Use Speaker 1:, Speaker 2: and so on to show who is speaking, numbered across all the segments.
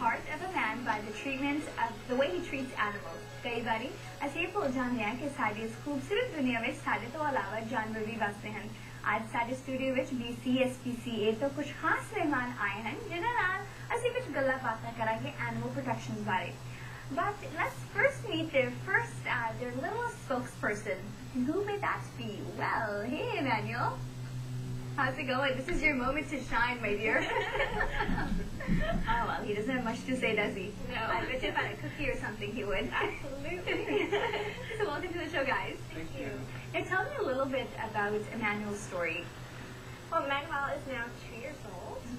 Speaker 1: heart of a man by the way he treats animals. कई बारी ਅਸੀਂ ਭੁੱਲ ਜਾਂਦੇ ਹਾਂ ਕਿ ਸਾਡੀ ਇਸ ਖੂਬਸੂਰਤ ਦੁਨੀਆ ਵਿੱਚ ਸਾਡੇ ਤੋਂ ਇਲਾਵਾ ਜਾਨਵਰ ਵੀ ਵਸਦੇ ਹਨ। ਅੱਜ ਸਾਡੇ ਸਟੂਡੀਓ ਵਿੱਚ BC SPCA ਤੋਂ ਕੁਝ ਖਾਸ ਮਹਿਮਾਨ ਆਏ ਹਨ ਜਿਨ੍ਹਾਂ ਨਾਲ ਅਸੀਂ ਕੁਝ ਗੱਲਾਂ ਬਾਤਾਂ ਕਰਾਂਗੇ animal protection ਬਾਰੇ। But let's first meet their little spokesperson. Who may that be? Well, hey Emmanuel. How's it going? This is your moment to shine, my dear. Oh, well, he doesn't have much to say, does he?
Speaker 2: No.
Speaker 1: I bet you if I had a cookie or something, he would.
Speaker 2: Absolutely.
Speaker 1: So welcome to the show, guys.
Speaker 2: Thank you.
Speaker 1: Now, tell me a little bit about Emmanuel's story.
Speaker 2: Well, Manuel is now 2 years old,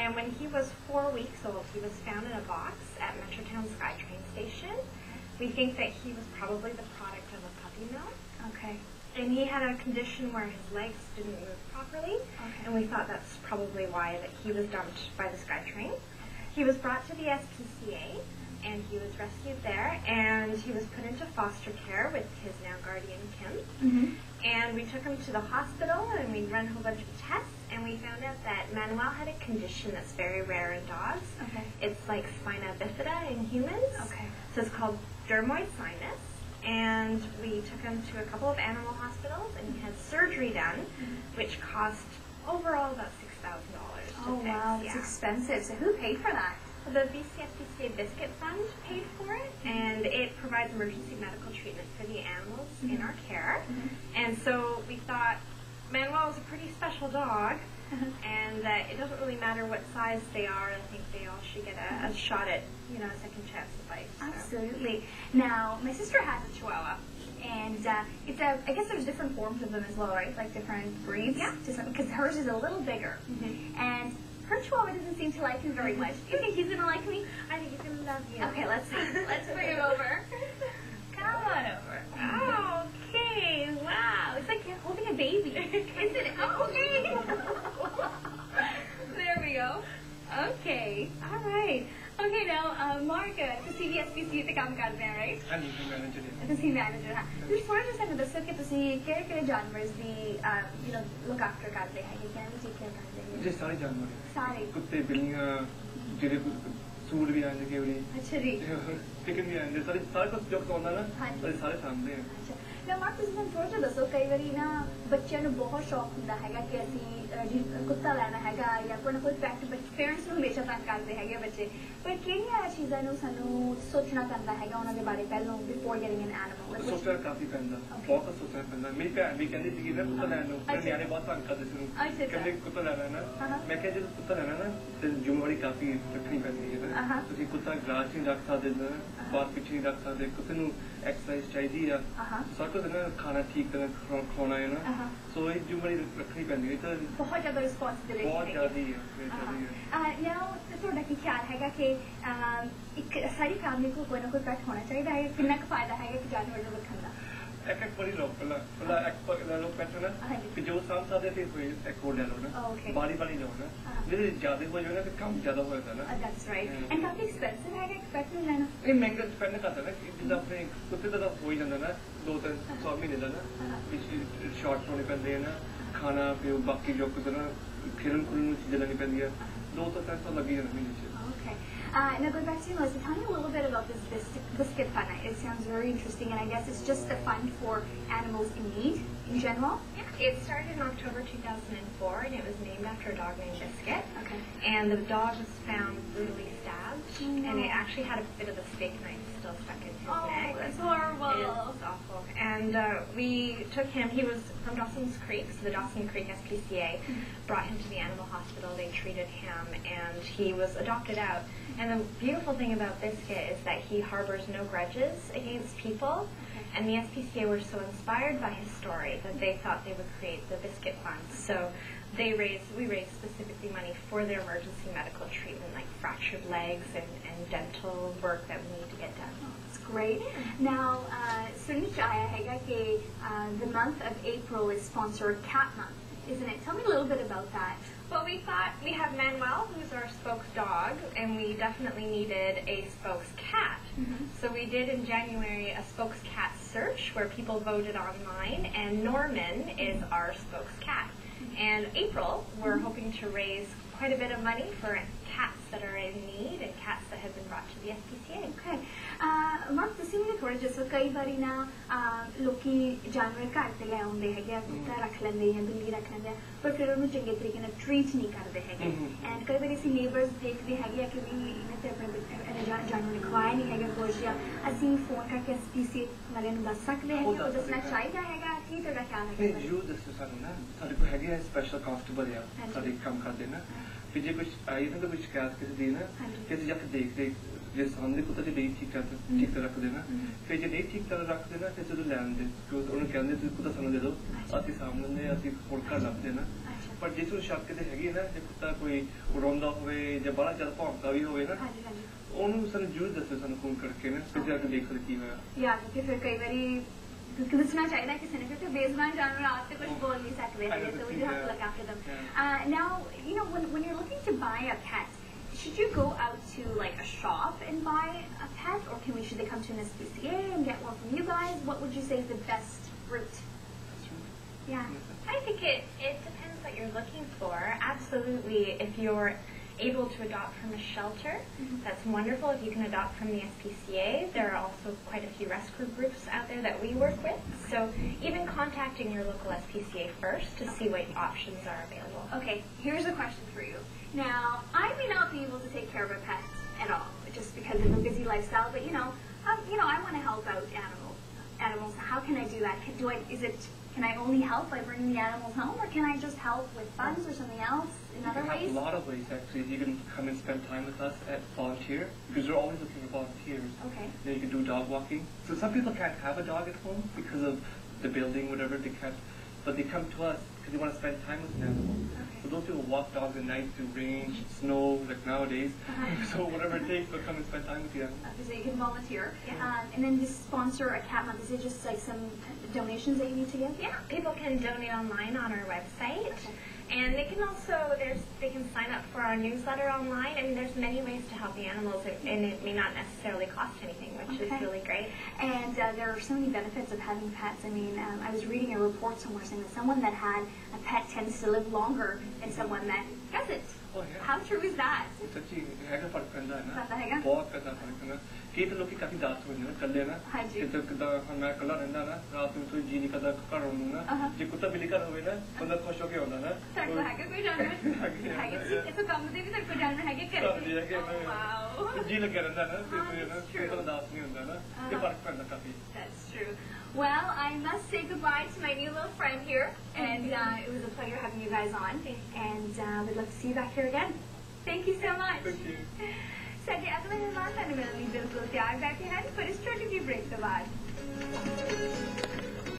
Speaker 2: and when he was 4 weeks old, he was found in a box at Metrotown SkyTrain station. We think that he was probably the product of a puppy mill.
Speaker 1: Okay.
Speaker 2: And he had a condition where his legs didn't move properly,
Speaker 1: Okay.
Speaker 2: and we thought that's probably why that he was dumped by the SkyTrain. He was brought to the SPCA, and he was rescued there, and he was put into foster care with his now guardian, Kim.
Speaker 1: Mm-hmm.
Speaker 2: And we took him to the hospital, and we ran a whole bunch of tests, and we found out that Manuel had a condition that's very rare in dogs.
Speaker 1: Okay.
Speaker 2: It's like spina bifida in humans.
Speaker 1: Okay.
Speaker 2: So it's called dermoid sinus. And we took him to a couple of animal hospitals, and he had surgery done, which cost overall about $6,000 to
Speaker 1: Oh,
Speaker 2: fix.
Speaker 1: wow. It's
Speaker 2: Yeah.
Speaker 1: expensive. So who paid for that?
Speaker 2: The SPCA Biscuit Fund paid for it, and it provides emergency medical treatment for the animals in our care. And so we thought Manuel is a pretty special dog, and it doesn't really matter what size they are. I think they all should get a shot at, a second chance at life. So.
Speaker 1: Absolutely. Now, my sister has a Chihuahua, and I guess there's different forms of them as well, right? Like different breeds.
Speaker 2: Yeah.
Speaker 1: Because hers is a little bigger, and her Chihuahua doesn't seem to like him very much. Do you think he's gonna like me?
Speaker 2: I think he's gonna love you.
Speaker 1: Okay, let's bring him over. Come on over. Okay. Wow. It's like you're holding a baby, isn't it? Oh, okay. There we go. Okay. All right. Okay, now, Mark, ਤੁਸੀਂ ਵੀ SPCA ਤੇ ਕੰਮ ਕਰਦੇ ਆ, right?
Speaker 3: ਹਾਂਜੀ ਮੈਂ manager ਹਾਂ।
Speaker 1: ਤੁਸੀਂ manager ਹਾਂ। ਤੁਸੀਂ ਥੋੜਾ ਜਿਹਾ ਸਾਨੂੰ ਦੱਸੋ ਕਿ ਤੁਸੀਂ ਕਿਹੜੇ ਜਾਨਵਰਾਂ ਦੀ look after ਕਰਦੇ ਹੈਗੇ, ਕਿਹਨਾਂ ਦੀ ਟੇਕ ਕੇਅਰ ਕਰਦੇ ਹੈਗੇ?
Speaker 3: ਜੀ ਸਾਰੇ ਜਾਨਵਰ
Speaker 1: ਸਾਰੇ
Speaker 3: ਕੁੱਤੇ ਬਿੱਲੀਆਂ ਜਿਹੜੇ ਸੂਰ ਵੀ ਆਉਂਦੇ ਕਈ ਵਾਰੀ
Speaker 1: ਅੱਛਾ ਜੀ
Speaker 3: ਚਿਕਨ ਵੀ ਆਉਂਦੇ ਸਾਰੇ ਕੁਝ ਜੋ ਆਉਂਦਾ ਨਾ ਅਸੀਂ ਸਾਰੇ ਸਾਂਭਦੇ ਆ।
Speaker 1: ਅੱਛਾ ਨਾ ਮਾਰਕ ਤੁਸੀਂ ਸਾਨੂੰ ਥੋੜਾ ਜਿਹਾ ਦੱਸੋ ਕਈ ਵਾਰੀ ਨਾ ਬੱਚਿਆਂ ਨੂੰ ਬਹੁਤ ਸ਼ੌਕ ਹੁੰਦਾ ਹੈਗਾ ਕਿ ਅਸੀਂ ਕੁੱਤਾ ਲੈਣਾ ਹੈਗਾ ਜਾਂ ਕੋਈ ਨਾ ਕੋਈ ਪੈਟ ਪੇਰੈਂਟਸ ਨੂੰ ਹਮੇਸ਼ਾ ਤੰਗ ਕਰਦੇ ਹੈਗੇ ਬੱਚੇ ਪਰ ਕਿਹੜੀਆਂ ਚੀਜ਼ਾਂ ਨੂੰ ਸਾਨੂੰ ਸੋਚਣਾ ਪੈਂਦਾ ਹੈਗਾ ਉਹਨਾਂ ਦੇ ਬਾਰੇ ਪਹਿਲਾਂ ਬਿਫੋਰ ਗੈਟਿੰਗ ਐਨ ਐਨੀਮਲ
Speaker 3: ਸੋਚਣਾ ਕਾਫੀ ਪੈਂਦਾ ਬਹੁਤ ਸੋਚਣਾ ਪੈਂਦਾ ਮੇਰੀ ਭੈਣ ਵੀ ਕਹਿੰਦੀ ਸੀ ਕਿ ਕੁੱਤਾ ਲੈਣ ਨੂੰ ਮੇਰੇ ਨਿਆਣੇ ਬਹੁਤ ਤੰਗ ਕਰਦੇ ਸੀ ਉਹਨੂੰ ਕਹਿੰਦੇ ਕੁੱਤਾ ਲੈਣਾ ਨਾ ਮੈਂ ਕਿਹਾ ਜੇ ਕੁੱਤਾ ਲੈਣਾ ਨਾ ਤੇ ਜ਼ਿੰਮੇਵਾਰੀ ਕਾਫੀ ਰੱਖਣੀ ਪੈਂਦੀ ਹੈ ਨਾ ਤੁਸੀਂ ਕੁੱਤਾ ਗਲਾਸ ਨਹੀਂ ਰੱਖ ਸਕਦੇ ਬਾਹਰ ਪਿੱਛੇ ਨਹੀਂ ਰੱਖ ਸਕਦੇ ਕੁੱਤੇ ਨੂੰ ਐਕਸਰਸਾਈਜ਼ ਚਾਹੀਦੀ ਆ ਸਭ ਕੁਝ ਨਾ ਖਾਣਾ ਠੀਕ ਤਰ੍ਹਾਂ ਖਵਾਉਣਾ ਹੈ ਨਾ ਸੋ ਇਹ ਜ਼ਿੰਮੇਵਾਰੀ ਰੱਖਣੀ ਪੈਂਦੀ ਹੈ ਤਾਂ
Speaker 1: ਬਹੁਤ ਜ਼ਿਆਦਾ ਰਿਸਪੌਂਸਿਬਿਲਿਟੀ
Speaker 3: ਬਹੁਤ ਜ਼ਿਆਦਾ ਹੈ
Speaker 1: now ਤੁਹਾਡਾ ਕੀ ਖਿਆਲ ਹੈਗਾ ਕਿ ਇੱਕ ਸਾਰੀ ਫੈਮਿਲੀ को कोई ना कोई पेट होना चाहिए है कितना का फायदा है कि जानवर ਨੂੰ ਰੱਖਣ ਦਾ
Speaker 3: एक बड़ी लोग पहला एक लोग पेट है ना कि जो साम सादे थे कोई एक और ले लो ना बारी बारी लो ना मेरे ज्यादा हो जाए ना तो कम ज्यादा हो जाता है ना
Speaker 1: that's right and काफी एक्सपेंसिव है एक पेट में लेना
Speaker 3: ये महंगा डिपेंड करता है ना कि जिस अपने कुत्ते का हो ही जाता ना 2-3 महीने का ना पिछले शॉर्ट होने पैंदे है ना खाना पियो बाकी जो कुछ ना खेलन खुलन चीजें लेनी पैंदी है 2-3 तो लगी जाना महीने से
Speaker 1: okay now going back to you Melissa tell me a little bit about this biscuit fund it sounds very interesting and I guess it's just a fund for animals in need in general
Speaker 2: it started in October 2004 and it was named after a dog named Biscuit
Speaker 1: okay
Speaker 2: and the dog was found brutally stabbed and it actually had a bit of the steak knife still stuck in his neck
Speaker 1: that's horrible
Speaker 2: it's awful and we took him he was from Dawson's Creek so the Dawson Creek SPCA brought him to the animal hospital they treated him and he was adopted out and the beautiful thing about Biscuit is that he harbors no grudges against people and the SPCA were so inspired by his story that they thought they would create the Biscuit Fund so we raised specifically money for their emergency medical treatment like fractured legs and dental work that we need to get done.
Speaker 1: That's great. Now, sunni ch aaya hai ki the month of April is sponsored Cat Month, isn't it? Tell me a little bit about that.
Speaker 2: Well, we thought we have Manuel, who's our spokes dog, and we definitely needed a spokes cat. So we did in January a spokes cat search where people voted online, and Norman is our spokes cat. And April, we're hoping to raise quite a bit of money for cats that are in need and cats that have been brought to the SPCA.
Speaker 1: Okay. Mark, ਤੁਸੀਂ ਮੈਨੂੰ ਥੋੜਾ ਜਿਹਾ ਕਈ ਵਾਰੀ ਨਾ ਲੋਕੀ ਜਾਨਵਰ ਘਰ ਤੇ ਲੈ ਆਉਂਦੇ ਹੈਗੇ ਆ, ਕੁੱਤਾ ਰੱਖ ਲੈਂਦੇ ਆ, ਬਿੱਲੀ ਰੱਖ ਲੈਂਦੇ ਆ, ਪਰ ਫਿਰ ਉਹਨੂੰ ਚੰਗੇ ਤਰੀਕੇ ਨਾਲ ਟ੍ਰੀਟ ਨਹੀਂ ਕਰਦੇ ਹੈਗੇ। ਐਂਡ ਕਈ ਵਾਰੀ ਅਸੀਂ ਨੇਬਰਸ ਦੇਖਦੇ ਹੈਗੇ ਆ ਕਿ ਵੀ ਇਹਨਾਂ ਤੇ ਆਪਣੇ ਜਾਨਵਰ ਨੂੰ ਖਵਾਇਆ ਨਹੀਂ ਹੈਗਾ ਕੁਝ, ਜਾਂ ਅਸੀਂ ਫੋਨ ਕਰਕੇ SPCA ਵਾਲਿਆਂ ਨੂੰ ਦੱਸ ਸਕਦੇ ਹੈਗੇ, ਉਹ ਦੱਸਣਾ ਚਾਹੀਦਾ ਹੈਗਾ। ਕੀ ਤੁਹਾਡਾ ਖਿਆਲ ਹੈ?
Speaker 3: ਨਹੀਂ, ਜ਼ਰੂਰ ਦੱਸੋ ਸਾਨੂੰ ਨਾ। ਸਾਡੇ ਕੋਲ ਹੈਗੇ ਆ ਸਪੈਸ਼ਲ ਕਾਂਸਟੇਬਲ ਆ ਸਾਡੇ ਕੰਮ ਕਰਦੇ ਨਾ, ਕਿ ਜੇ ਕੁਝ ਆਈ ਨਾ ਤਾਂ ਕੋਈ ਸ਼ਿਕਾਇਤ ਕਿਸੇ ਦੀ ਨਾ, ਕਿ ਅਸੀਂ ਜਾ ਕੇ ਦੇਖਦੇ ਜੇ ਸਾਹਮਣੇ ਕੁੱਤਾ ਦੀ ਨਹੀਂ ਠੀਕ ਕਰ ਰੱਖਦੇ ਨਾ, ਫਿਰ ਜੇ ਨਹੀਂ ਠੀਕ ਕਰ ਰੱਖਦੇ ਨਾ ਫਿਰ ਜਦੋਂ ਲੈਣ ਦੇ ਉਹਨੂੰ ਕਹਿੰਦੇ ਤੁਸੀਂ ਕੁੱਤਾ ਸਾਨੂੰ ਦੇ ਦਿਓ, ਅਸੀਂ ਸਾਹਮਣੇ ਅਸੀਂ ਹੋਰ ਘਰ ਲੱਭਦੇ ਨਾ। ਪਰ ਜੇ ਤੁਹਾਨੂੰ ਸ਼ੱਕ ਤੇ ਹੈਗੀ ਨਾ, ਜੇ ਕੁੱਤਾ ਕੋਈ ਰੋਂਦਾ ਹੋਵੇ ਜਾਂ ਬੜਾ ਜ਼ਿਆਦਾ ਭੌਂਕਦਾ ਵੀ ਹੋਵੇ ਨਾ, ਉਹਨੂੰ ਸਾਨੂੰ ਜ਼ਰੂਰ ਦੱਸੋ, ਸਾਨੂੰ ਫੋਨ ਕਰਕੇ ਨਾ, ਫਿਰ ਜਾ ਕੇ ਦੇਖੋ ਕੀ ਹੋਇਆ।
Speaker 1: ਯਾਰ ਕਿ ਫਿਰ ਕਈ ਵਾਰੀ ਦੱਸਣਾ ਚਾਹੀਦਾ ਕਿਸੇ ਨੇ, ਕਿਉਂਕਿ ਬੇਜ਼ਬਾਨ ਜਾਨਵਰ ਆਪ ਤੇ ਕੁਝ ਬੋਲ ਨਹੀਂ ਸਕਦੇ ਹੈਗੇ, so we have to look after them. Now, you know, when you're looking to buy a pet, should you go out to like a shop and buy a pet, or should they come to an SPCA and get one from you guys? What would you say is the best route? Yeah.
Speaker 2: I think it depends what you're looking for. Absolutely, if you're able to adopt from a shelter, that's wonderful. If you can adopt from the SPCA, there are also quite a few rescue groups out there that we work with. So even contacting your local SPCA first to see what options are available.
Speaker 1: Okay, here's a question for you. Now, I may not be able to take care of a pet at all, just because of a busy lifestyle, but I want to help out animals. How can I do that? Can I only help by bringing the animals home, or can I just help with funds or something else in other ways?
Speaker 3: A lot of ways, actually. You can come and spend time with us at volunteer, because we're always looking for volunteers.
Speaker 1: Okay.
Speaker 3: Then you can do dog walking. So some people can't have a dog at home because of the building, whatever, they can't, but they come to us because they want to spend time with an animal.
Speaker 1: Okay.
Speaker 3: So those people walk dogs at night through rain, snow, like nowadays. So whatever it takes, they'll come and spend time with you.
Speaker 1: Okay, so you can volunteer. And then just sponsor a cat month. Is it just like some donations that you need to give?
Speaker 2: Yeah, people can donate online on our website.
Speaker 1: Okay.
Speaker 2: And they can also, they can sign up for our newsletter online. I mean, there's many ways to help the animals, and it may not necessarily cost anything, which is really great.
Speaker 1: And there are so many benefits of having pets. I mean, I was reading a report somewhere saying that someone that had a pet tends to live longer than someone that doesn't.
Speaker 3: Oh, yeah.
Speaker 1: How true is that?
Speaker 3: सच्ची हैगा फर्क पैंदा है ना,
Speaker 1: पता हैगा?
Speaker 3: बहुत पैंदा फर्क है ना। कई तो लोग की काफी दांत होते हैं कल्ले ना, कि तो कितना मैं कल्ला रहना ना, रात में तो जी नहीं करता कर रहा हूँ ना, जे कुत्ता बिल्ली कर हुए ना, बंदा खुश होके होता ना।
Speaker 1: तड़को हैगा कोई जानवर? हैगा जी, ऐसा काम दे भी तड़को जानवर हैगे करे?
Speaker 3: Wow. जी लगे रहता ना, फिर ना, फिर दांत नहीं होता ना, ये फर्क पैंदा काफी।
Speaker 1: That's true. Well, I must say goodbye to my new little friend here, and it was a pleasure having you guys on, and we'd love to see you back here again. Thank you so much.
Speaker 3: Thank you.
Speaker 1: ਸਾਡੇ ਅਗਲੇ ਮਹਿਮਾਨ ਤੁਹਾਨੂੰ ਮਿਲਣ ਲਈ ਬਿਲਕੁਲ ਤਿਆਰ ਬੈਠੇ ਹਨ, ਪਰ ਇਸ ਛੋਟੀ ਜਿਹੀ ਬ੍ਰੇਕ ਤੋਂ ਬਾਅਦ